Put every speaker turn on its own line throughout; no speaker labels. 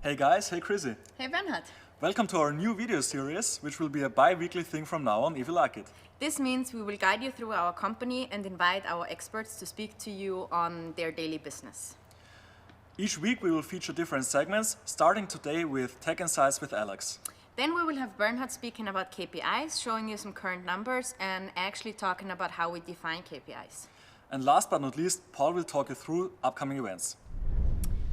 Hey guys, hey Chrissy.
Hey Bernhard.
Welcome to our new video series, which will be a bi-weekly thing from now on, if you like it.
This means we will guide you through our company and invite our experts to speak to you on their daily business.
Each week we will feature different segments, starting today with Tech Insights with Alex.
Then we will have Bernhard speaking about KPIs, showing you some current numbers and actually talking about how we define KPIs.
And last but not least, Paul will talk you through upcoming events.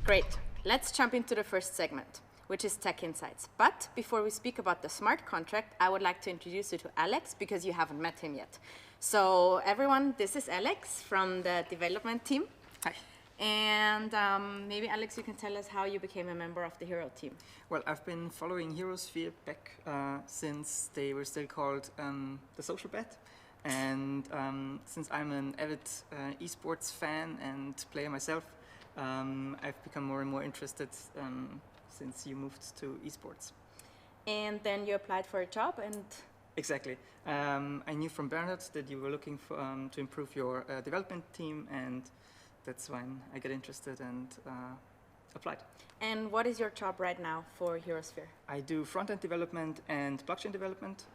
Great. Let's jump into the first segment, which is Tech Insights. But before we speak about the smart contract, I would like to introduce you to Alex because you haven't met him yet. So everyone, this is Alex from the development team.
Hi.
And maybe Alex, you can tell us how you became a member of the Hero team.
Well, I've been following Herosphere back since they were still called the Social Bet. And since I'm an avid esports fan and player myself, I've become more and more interested since you moved to esports.
And then you applied for a job and...
Exactly. I knew from Bernhard that you were looking for, to improve your development team, and that's when I got interested and applied.
And what is your job right now for Herosphere?
I do front-end development and blockchain development,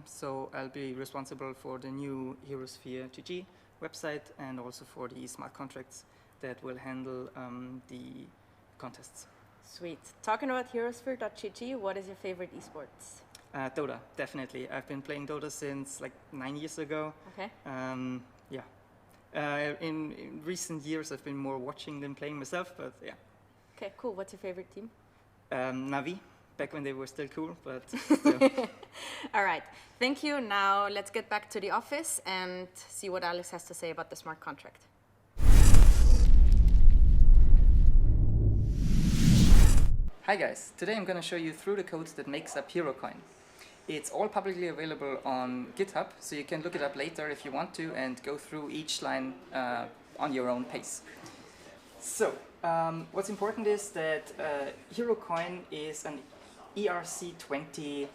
so I'll be responsible for the new Herosphere GG website and also for the smart contracts that will handle the contests.
Sweet. Talking about Herosphere.gg, what is your favorite esports?
Dota, definitely. I've been playing Dota since like 9 years ago.
Okay.
In recent years, I've been more watching than playing myself, but yeah.
Okay, cool. What's your favorite team?
Navi, back when they were still cool, but still.
All right. Thank you. Now let's get back to the office and see what Alex has to say about the smart contract.
Hi guys, today I'm going to show you through the code that makes up HeroCoin. It's all publicly available on GitHub, so you can look it up later if you want to and go through each line on your own pace. So, what's important is that HeroCoin is an ERC20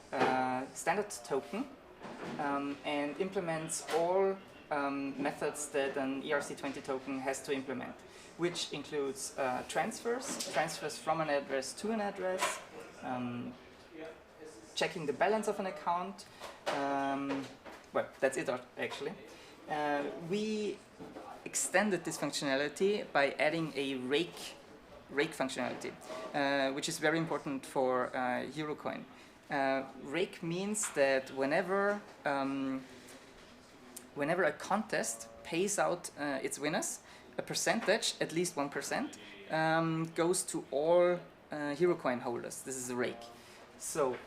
standard token and implements all methods that an ERC20 token has to implement, which includes transfers from an address to an address, checking the balance of an account. Well, that's it actually. We extended this functionality by adding a rake functionality, which is very important for HeroCoin. Rake means that whenever a contest pays out its winners, a percentage, at least 1%, goes to all HeroCoin holders. This is a rake. So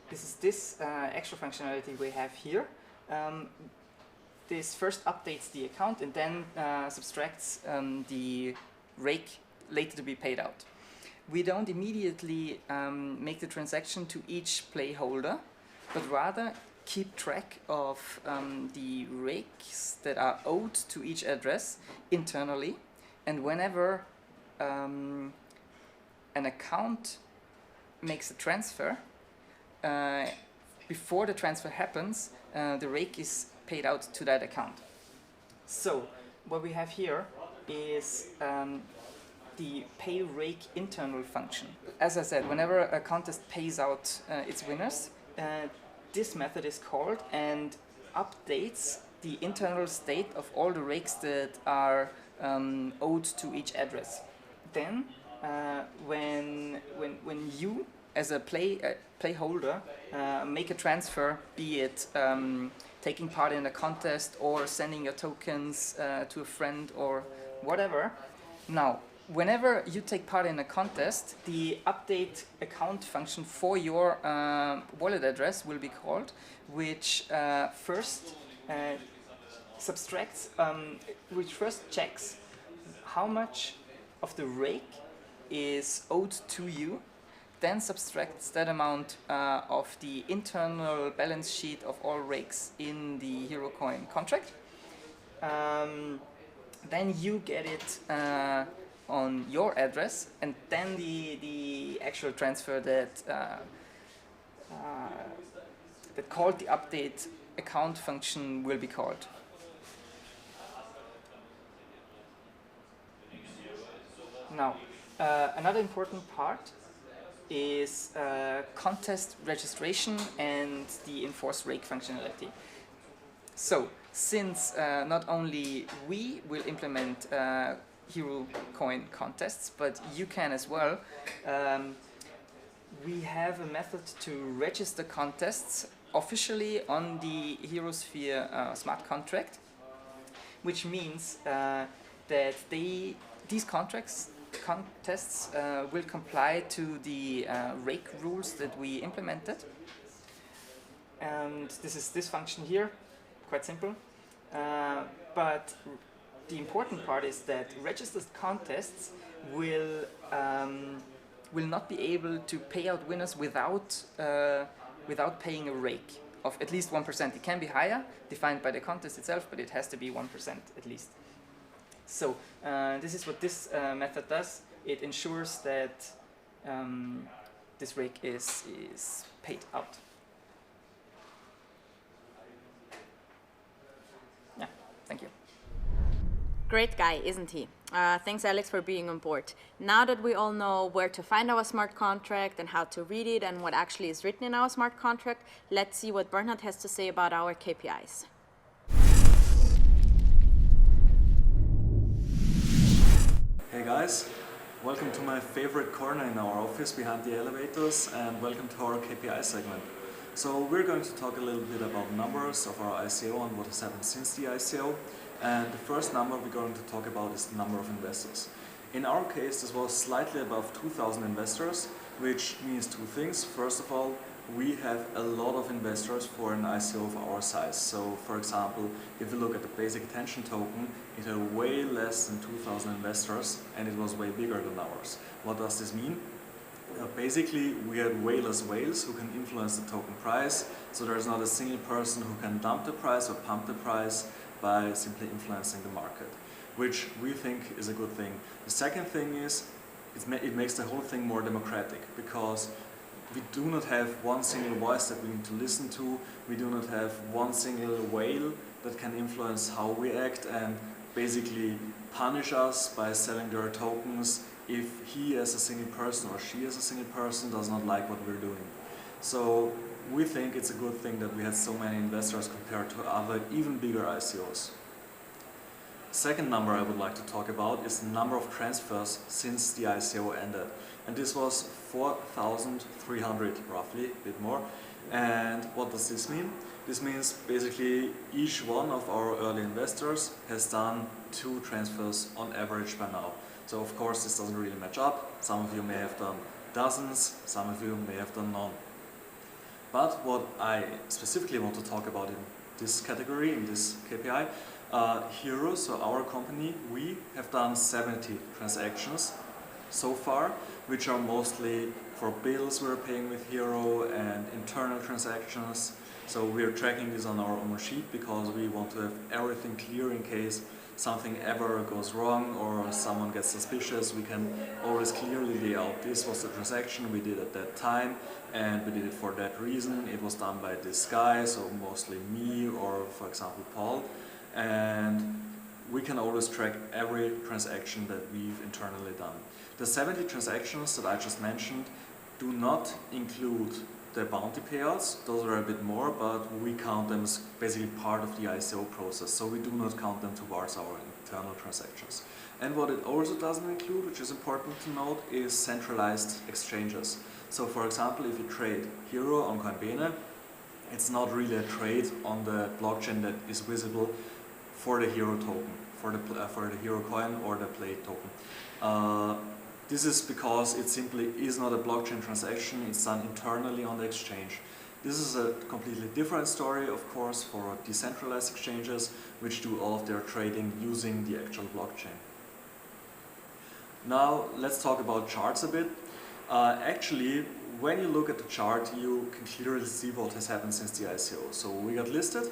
this is this extra functionality we have here. This first updates the account and then subtracts the rake later to be paid out. We don't immediately make the transaction to each play holder, but rather keep track of the rakes that are owed to each address internally, and whenever an account makes a transfer, before the transfer happens, the rake is paid out to that account. So what we have here is the pay rake internal function. As I said, whenever a contest pays out its winners, this method is called and updates the internal state of all the rakes that are owed to each address. Then, when you, as a play holder, make a transfer, be it taking part in a contest or sending your tokens to a friend or whatever, now, whenever you take part in a contest, the update account function for your wallet address will be called, which first checks how much of the rake is owed to you, then subtracts that amount of the internal balance sheet of all rakes in the HeroCoin contract. Then you get it on your address, and then the actual transfer that called the update account function will be called. Now, Another important part is contest registration and the enforce rake functionality. So, since not only we will implement Hero coin contests, but you can as well, we have a method to register contests officially on the Herosphere smart contract, which means that these contests will comply to the rake rules that we implemented. And this is this function here, quite simple. But the important part is that registered contests will not be able to pay out winners without paying a rake of at least 1%. It can be higher, defined by the contest itself, but it has to be 1% at least. So this is what this method does. It ensures that this rake is paid out. Yeah, thank you.
Great guy, isn't he? Thanks, Alex, for being on board. Now that we all know where to find our smart contract and how to read it and what actually is written in our smart contract, let's see what Bernhard has to say about our KPIs.
Hey guys, welcome to my favorite corner in our office behind the elevators, and welcome to our KPI segment. So we're going to talk a little bit about numbers of our ICO and what has happened since the ICO. And the first number we're going to talk about is the number of investors. In our case, this was slightly above 2,000 investors, which means two things. First of all, we have a lot of investors for an ICO of our size. So, for example, if you look at the basic attention token, it had way less than 2,000 investors, and it was way bigger than ours. What does this mean? Basically, we had way less whales who can influence the token price, so there's not a single person who can dump the price or pump the price by simply influencing the market, which we think is a good thing. The second thing is it makes the whole thing more democratic, because we do not have one single voice that we need to listen to, we do not have one single whale that can influence how we act and basically punish us by selling their tokens if he as a single person or she as a single person does not like what we're doing. So we think it's a good thing that we had so many investors compared to other even bigger ICOs. Second number I would like to talk about is the number of transfers since the ICO ended. And this was 4,300 roughly, a bit more. And what does this mean? This means basically each one of our early investors has done 2 transfers on average by now. So of course this doesn't really match up. Some of you may have done dozens, some of you may have done none. But what I specifically want to talk about in this category, in this KPI, Hero, so our company, we have done 70 transactions so far, which are mostly for bills we're paying with Hero and internal transactions. So we're tracking this on our own sheet because we want to have everything clear in case something ever goes wrong or someone gets suspicious. We can always clearly lay out this was the transaction we did at that time and we did it for that reason. It was done by this guy, so mostly me or for example Paul, and we can always track every transaction that we've internally done. The 70 transactions that I just mentioned do not include the bounty payouts. Those are a bit more, but we count them as basically part of the ICO process, so we do not count them towards our internal transactions. And what it also doesn't include, which is important to note, is centralized exchanges. So for example, if you trade Hero on Coinbase, it's not really a trade on the blockchain that is visible for the Hero token, for the Hero coin or the Play token. This is because it simply is not a blockchain transaction, it's done internally on the exchange. This is a completely different story, of course, for decentralized exchanges, which do all of their trading using the actual blockchain. Now, let's talk about charts a bit. Actually, when you look at the chart, you can clearly see what has happened since the ICO. So we got listed,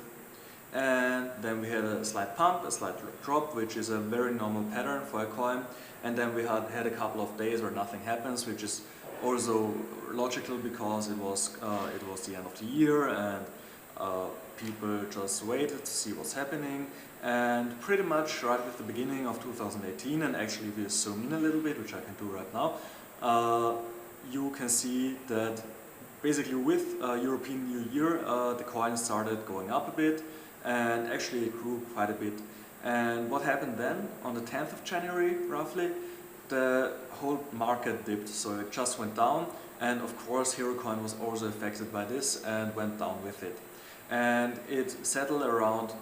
and then we had a slight pump, a slight drop, which is a very normal pattern for a coin. And then we had a couple of days where nothing happens, which is also logical because it was the end of the year and People just waited to see what's happening, and pretty much right at the beginning of 2018, and actually if you zoom in a little bit, which I can do right now, you can see that basically with European New Year the coin started going up a bit, and actually it grew quite a bit. And what happened then, on the 10th of January roughly, the whole market dipped, so it just went down, and of course HeroCoin was also affected by this and went down with it. And it settled around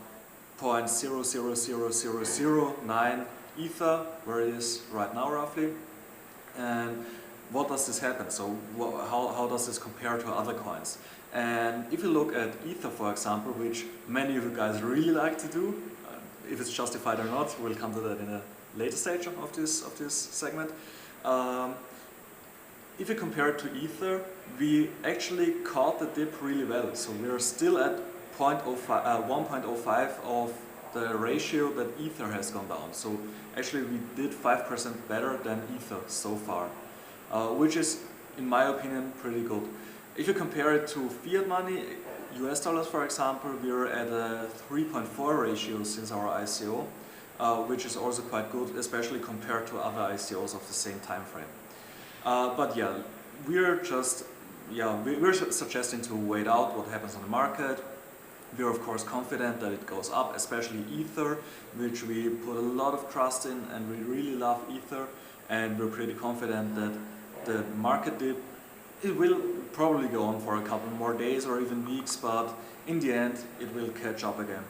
0.000009 Ether, where it is right now roughly. And what does this happen? So how does this compare to other coins? And if you look at Ether, for example, which many of you guys really like to do, if it's justified or not, we'll come to that in a later stage of this segment. If you compare it to Ether, we actually caught the dip really well. So we are still at 1.05 of the ratio that Ether has gone down. So actually we did 5% better than Ether so far, which is, in my opinion, pretty good. If you compare it to fiat money, US dollars for example, we're at a 3.4 ratio since our ICO, which is also quite good, especially compared to other ICOs of the same time frame. But yeah, we're suggesting to wait out what happens on the market. We're of course confident that it goes up, especially Ether, which we put a lot of trust in, and we really love Ether, and we're pretty confident that the market dip, it will probably go on for a couple more days or even weeks, but in the end it will catch up again.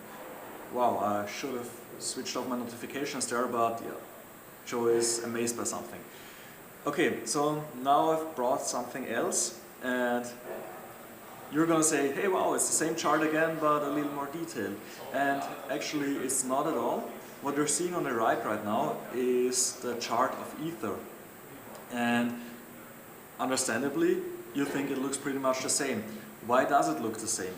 Wow, I should have switched off my notifications there, but yeah, Joe is amazed by something. Okay, so now I've brought something else, and you're gonna say, hey wow, it's the same chart again, but a little more detailed. And actually it's not at all. What you're seeing on the right now is the chart of Ether. And understandably, you think it looks pretty much the same. Why does it look the same?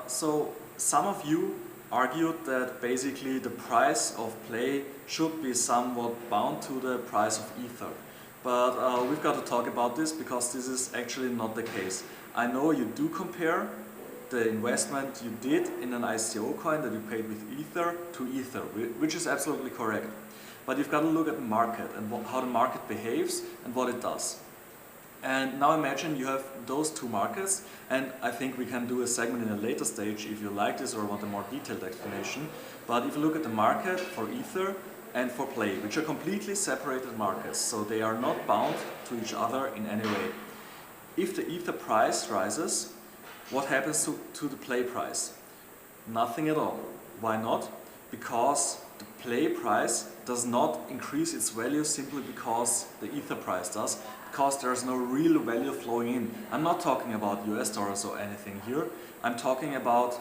So some of you argued that basically the price of play should be somewhat bound to the price of Ether. But we've got to talk about this, because this is actually not the case. I know you do compare the investment you did in an ICO coin that you paid with Ether to Ether, which is absolutely correct. But you've got to look at the market and how the market behaves and what it does. And now imagine you have those two markets, and I think we can do a segment in a later stage if you like this or want a more detailed explanation. But if you look at the market for Ether and for play, which are completely separated markets, so they are not bound to each other in any way. If the Ether price rises, what happens to the play price? Nothing at all. Why not? Because the play price does not increase its value simply because the Ether price does, because there's no real value flowing in. I'm not talking about US dollars or anything here. I'm talking about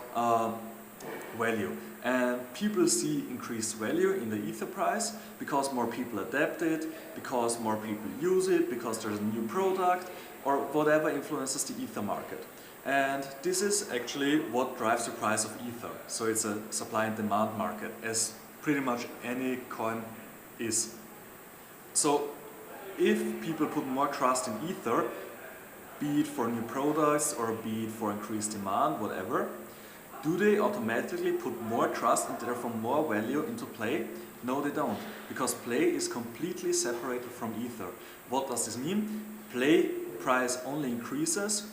value. And people see increased value in the Ether price because more people adapt it, because more people use it, because there's a new product, or whatever influences the Ether market. And this is actually what drives the price of Ether. So it's a supply and demand market, as pretty much any coin is. So if people put more trust in Ether, be it for new products or be it for increased demand, whatever, do they automatically put more trust and therefore more value into play? No, they don't, because play is completely separated from Ether. What does this mean? Play price only increases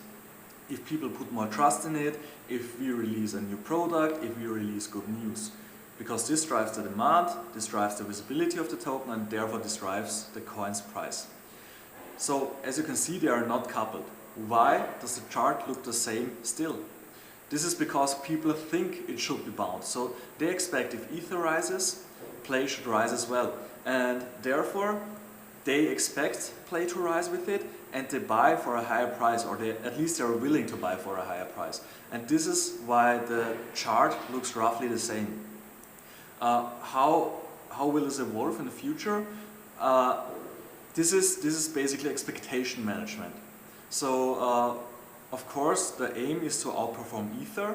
if people put more trust in it, if we release a new product, if we release good news. Because this drives the demand, this drives the visibility of the token, and therefore this drives the coin's price. So as you can see, they are not coupled. Why does the chart look the same still? This is because people think it should be bound. So they expect if Ether rises, play should rise as well. And therefore they expect play to rise with it, and they buy for a higher price, or at least they're willing to buy for a higher price. And this is why the chart looks roughly the same. How will this evolve in the future? This is basically expectation management. So of course the aim is to outperform Ether,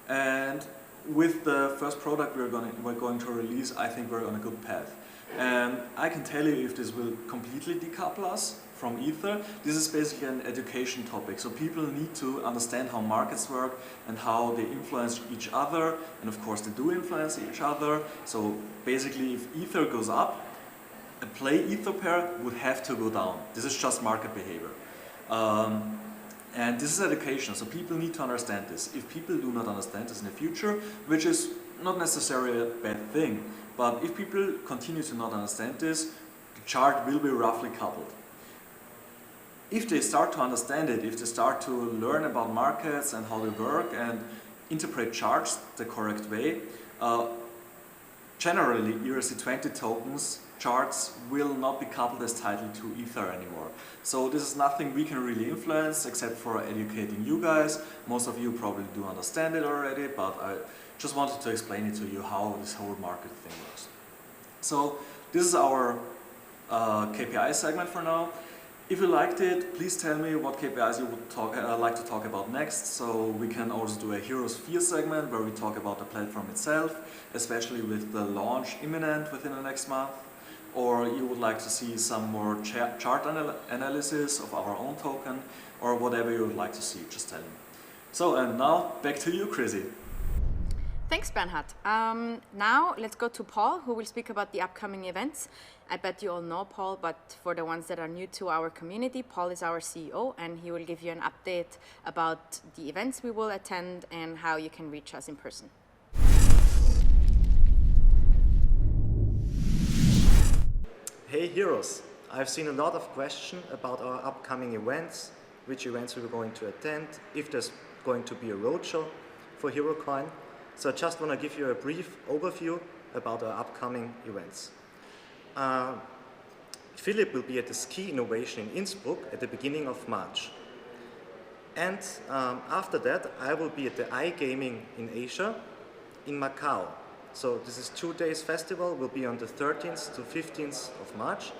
and with the first product we're going to release, I think we're on a good path. And I can tell you if this will completely decouple us from Ether. This is basically an education topic. So people need to understand how markets work and how they influence each other. And of course they do influence each other. So basically if Ether goes up, a play Ether pair would have to go down. This is just market behavior. And this is education, so people need to understand this. If people do not understand this in the future, which is not necessarily a bad thing, but if people continue to not understand this, the chart will be roughly coupled. If they start to understand it, if they start to learn about markets and how they work and interpret charts the correct way, generally ERC20 tokens charts will not be coupled as titled to Ether anymore. So this is nothing we can really influence except for educating you guys. Most of you probably do understand it already, but I just wanted to explain it to you how this whole market thing works. So this is our KPI segment for now. If you liked it, please tell me what KPIs you would like to talk about next. So we can also do a Herosphere segment where we talk about the platform itself, especially with the launch imminent within the next month. Or you would like to see some more chart analysis of our own token, or whatever you would like to see, just tell me. So, and now back to you, Chrissy.
Thanks, Bernhard. Now let's go to Paul, who will speak about the upcoming events. I bet you all know Paul, but for the ones that are new to our community, Paul is our CEO, and he will give you an update about the events we will attend and how you can reach us in person.
Hey heroes, I've seen a lot of questions about our upcoming events, which events we are going to attend, if there's going to be a roadshow for HeroCoin. So I just want to give you a brief overview about our upcoming events. Philip will be at the Ski Innovation in Innsbruck at the beginning of March. And after that, I will be at the iGaming in Asia in Macau. So this is 2 days festival, will be on the 13th to 15th of March.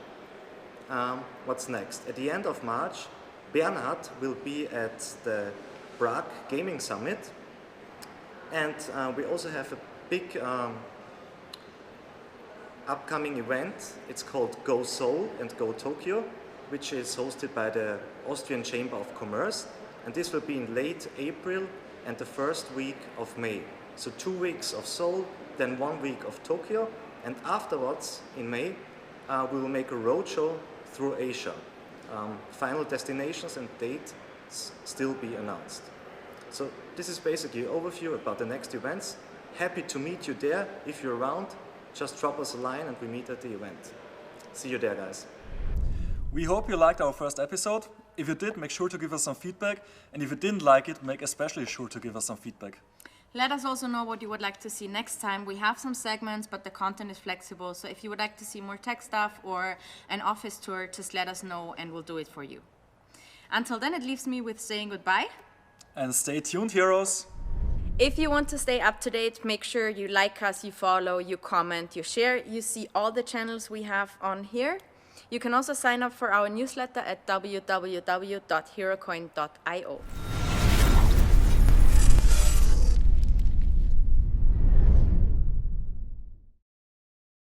What's next? At the end of March, Bernhard will be at the Prague Gaming Summit. And we also have a big upcoming event. It's called Go Seoul and Go Tokyo, which is hosted by the Austrian Chamber of Commerce. And this will be in late April and the first week of May. So 2 weeks of Seoul, then 1 week of Tokyo, and afterwards, in May, we will make a roadshow through Asia. Final destinations and dates still be announced. So this is basically an overview about the next events. Happy to meet you there. If you're around, just drop us a line and we meet at the event. See you there, guys.
We hope you liked our first episode. If you did, make sure to give us some feedback. And if you didn't like it, make especially sure to give us some feedback.
Let us also know what you would like to see next time. We have some segments, but the content is flexible. So if you would like to see more tech stuff or an office tour, just let us know and we'll do it for you. Until then, it leaves me with saying goodbye.
And stay tuned, heroes.
If you want to stay up to date, make sure you like us, you follow, you comment, you share. You see all the channels we have on here. You can also sign up for our newsletter at www.herocoin.io.